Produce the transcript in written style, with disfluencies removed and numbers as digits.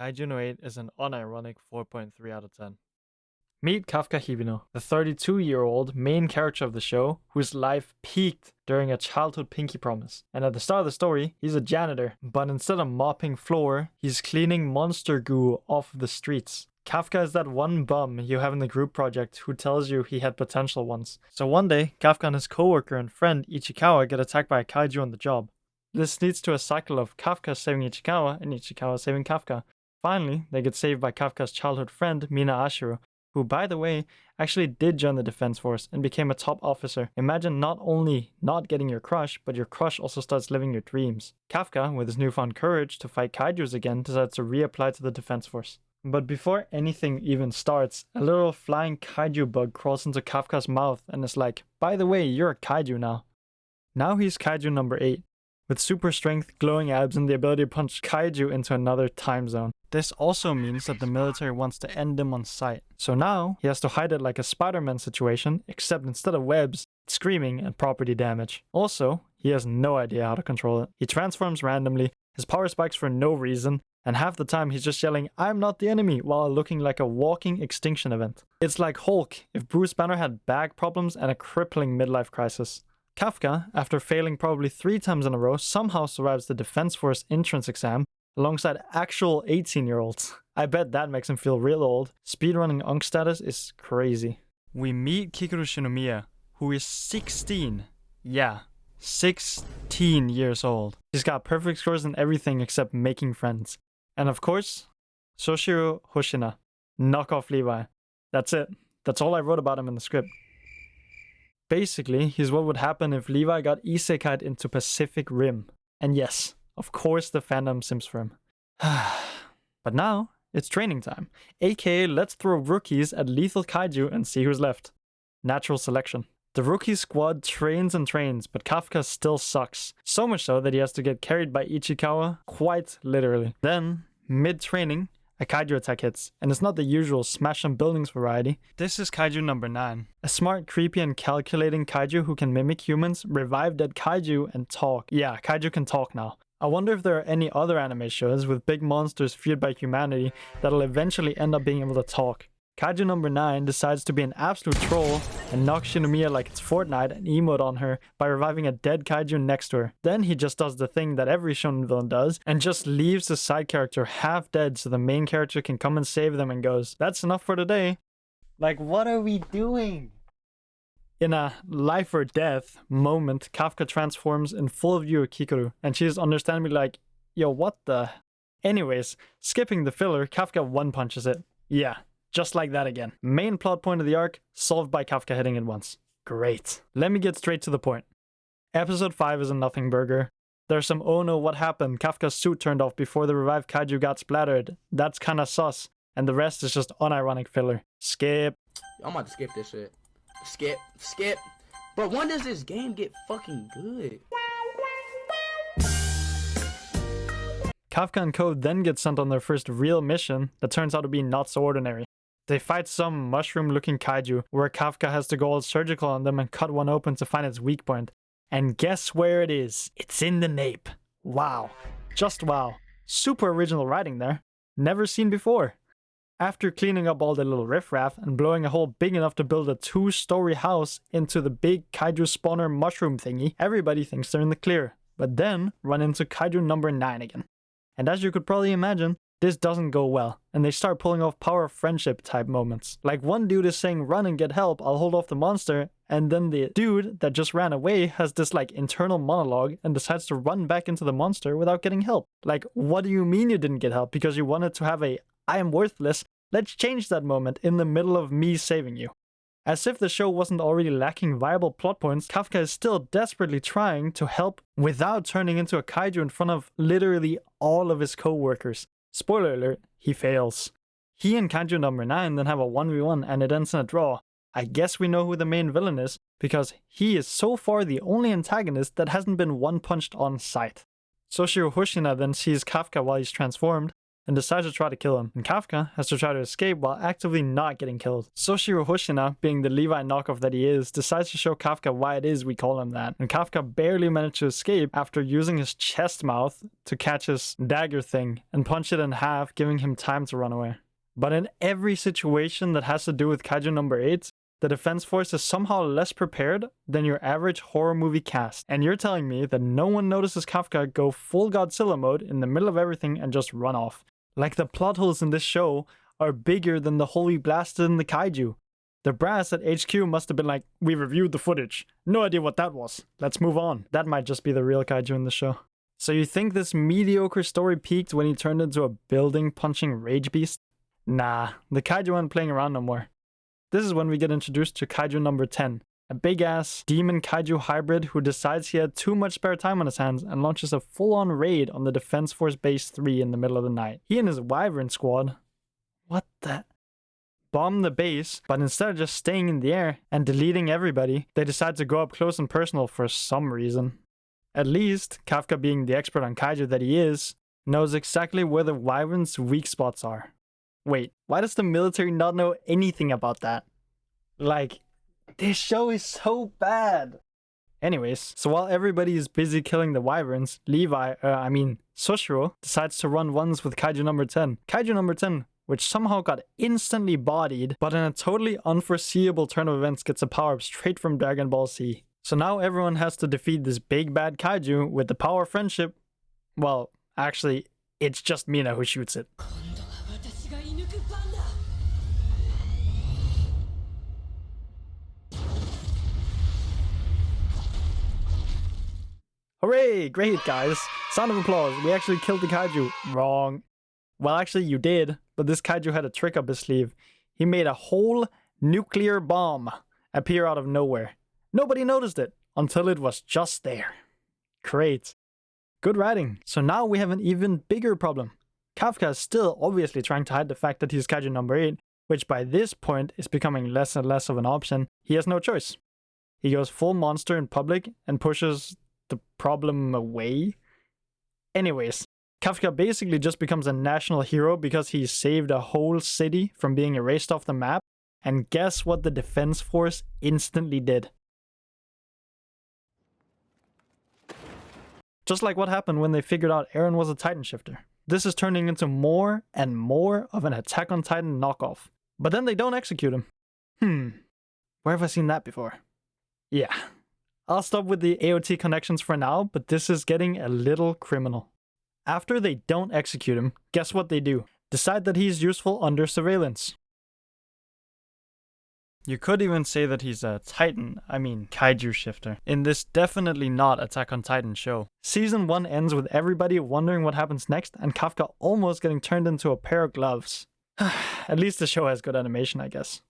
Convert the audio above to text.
Kaiju no 8 is an unironic 4.3 out of 10. Meet Kafka Hibino, the 32-year-old main character of the show whose life peaked during a childhood pinky promise. And at the start of the story, he's a janitor, but instead of mopping floor, he's cleaning monster goo off the streets. Kafka is that one bum you have in the group project who tells you he had potential once. So one day, Kafka and his coworker and friend Ichikawa get attacked by a kaiju on the job. This leads to a cycle of Kafka saving Ichikawa and Ichikawa saving Kafka. Finally, they get saved by Kafka's childhood friend Mina Ashiro, who, by the way, actually did join the defense force and became a top officer. Imagine not only not getting your crush, but your crush also starts living your dreams. Kafka, with his newfound courage to fight kaijus again, decides to reapply to the defense force. But before anything even starts, a little flying kaiju bug crawls into Kafka's mouth and is like, by the way, you're a kaiju now. Now he's kaiju number 8, with super strength, glowing abs, and the ability to punch kaiju into another time zone. This also means that the military wants to end him on sight. So now, he has to hide it like a Spider-Man situation, except instead of webs, it's screaming and property damage. Also, he has no idea how to control it. He transforms randomly, his power spikes for no reason, and half the time he's just yelling, "I'm not the enemy," while looking like a walking extinction event. It's like Hulk if Bruce Banner had back problems and a crippling midlife crisis. Kafka, after failing probably 3 times in a row, somehow survives the Defense Force entrance exam alongside actual 18-year-olds. I bet that makes him feel real old. Speedrunning Unk status is crazy. We meet Kikuru Shinomiya, who is 16. Yeah, 16 years old. She's got perfect scores in everything except making friends. And of course, Soshiro Hoshina, knockoff Levi. That's it. That's all I wrote about him in the script. Basically, he's what would happen if Levi got isekai'd into Pacific Rim. And yes, of course the fandom sims for him. But now, it's training time. AKA, let's throw rookies at lethal kaiju and see who's left. Natural selection. The rookie squad trains and trains, but Kafka still sucks. So much so that he has to get carried by Ichikawa, quite literally. Then, mid-training, a kaiju attack hits, and it's not the usual smash some buildings variety. This is kaiju number 9. A smart, creepy, and calculating kaiju who can mimic humans, revive dead kaiju, and talk. Yeah, kaiju can talk now. I wonder if there are any other anime shows with big monsters feared by humanity that'll eventually end up being able to talk. Kaiju number 9 decides to be an absolute troll and knock Shinomiya like it's Fortnite and emote on her by reviving a dead kaiju next to her. Then he just does the thing that every shonen villain does and just leaves the side character half dead so the main character can come and save them and goes, "That's enough for today." Like, what are we doing? In a life or death moment, Kafka transforms in full view of Kikuru, and she is understandably like, yo, what the? Anyways, skipping the filler, Kafka one-punches it. Yeah, just like that again. Main plot point of the arc, solved by Kafka hitting it once. Great. Let me get straight to the point. Episode 5 is a nothing burger. There's some oh no what happened, Kafka's suit turned off before the revived kaiju got splattered. That's kinda sus. And the rest is just unironic filler. Skip. I'm about to skip this shit. Skip. But when does this game get fucking good? Kafka and Co then get sent on their first real mission that turns out to be not so ordinary. They fight some mushroom-looking kaiju where Kafka has to go all surgical on them and cut one open to find its weak point. And guess where it is? It's in the nape. Wow. Just wow. Super original writing there. Never seen before. After cleaning up all the little riffraff and blowing a hole big enough to build a 2-story house into the big kaiju spawner mushroom thingy, everybody thinks they're in the clear, but then run into kaiju number 9 again. And as you could probably imagine, this doesn't go well, and they start pulling off power of friendship type moments. Like one dude is saying, "Run and get help, I'll hold off the monster," and then the dude that just ran away has this like internal monologue and decides to run back into the monster without getting help. Like, what do you mean you didn't get help? Because you wanted to have a "I am worthless, let's change that" moment in the middle of me saving you. As if the show wasn't already lacking viable plot points, Kafka is still desperately trying to help without turning into a kaiju in front of literally all of his co-workers. Spoiler alert, he fails. He and kaiju number 9 then have a 1v1 and it ends in a draw. I guess we know who the main villain is, because he is so far the only antagonist that hasn't been one-punched on sight. Soshiro Hoshina then sees Kafka while he's transformed, and decides to try to kill him, and Kafka has to try to escape while actively not getting killed. Soshiro Hoshina, being the Levi knockoff that he is, decides to show Kafka why it is we call him that, and Kafka barely managed to escape after using his chest mouth to catch his dagger thing and punch it in half, giving him time to run away. But in every situation that has to do with Kaiju number 8, the defense force is somehow less prepared than your average horror movie cast. And you're telling me that no one notices Kafka go full Godzilla mode in the middle of everything and just run off. Like the plot holes in this show are bigger than the hole we blasted in the kaiju. The brass at HQ must have been like, we reviewed the footage. No idea what that was. Let's move on. That might just be the real kaiju in the show. So you think this mediocre story peaked when he turned into a building punching rage beast? Nah, the kaiju aren't playing around no more. This is when we get introduced to Kaiju number 10, a big-ass demon kaiju hybrid who decides he had too much spare time on his hands and launches a full-on raid on the Defense Force Base 3 in the middle of the night. He and his Wyvern squad, what the? Bomb the base, but instead of just staying in the air and deleting everybody, they decide to go up close and personal for some reason. At least, Kafka, being the expert on kaiju that he is, knows exactly where the Wyvern's weak spots are. Wait, why does the military not know anything about that? Like, this show is so bad. Anyways, so while everybody is busy killing the Wyverns, Soshiro decides to run ones with Kaiju number 10. Kaiju number 10, which somehow got instantly bodied, but in a totally unforeseeable turn of events gets a power-up straight from Dragon Ball Z. So now everyone has to defeat this big bad kaiju with the power of friendship. Well, actually, it's just Mina who shoots it. Hooray! Great, guys. Sound of applause. We actually killed the kaiju. Wrong. Well, actually, you did, but this kaiju had a trick up his sleeve. He made a whole nuclear bomb appear out of nowhere. Nobody noticed it until it was just there. Great. Good writing. So now we have an even bigger problem. Kafka is still obviously trying to hide the fact that he's Kaiju number 8, which by this point is becoming less and less of an option. He has no choice. He goes full monster in public and pushes the problem away. Anyways, Kafka basically just becomes a national hero because he saved a whole city from being erased off the map, and guess what the defense force instantly did? Just like what happened when they figured out Eren was a Titan shifter. This is turning into more and more of an Attack on Titan knockoff. But then they don't execute him. Where have I seen that before? Yeah. I'll stop with the AOT connections for now, but this is getting a little criminal. After they don't execute him, guess what they do? Decide that he's useful under surveillance. You could even say that he's a kaiju shifter, in this definitely not Attack on Titan show. Season 1 ends with everybody wondering what happens next and Kafka almost getting turned into a pair of gloves. At least the show has good animation, I guess.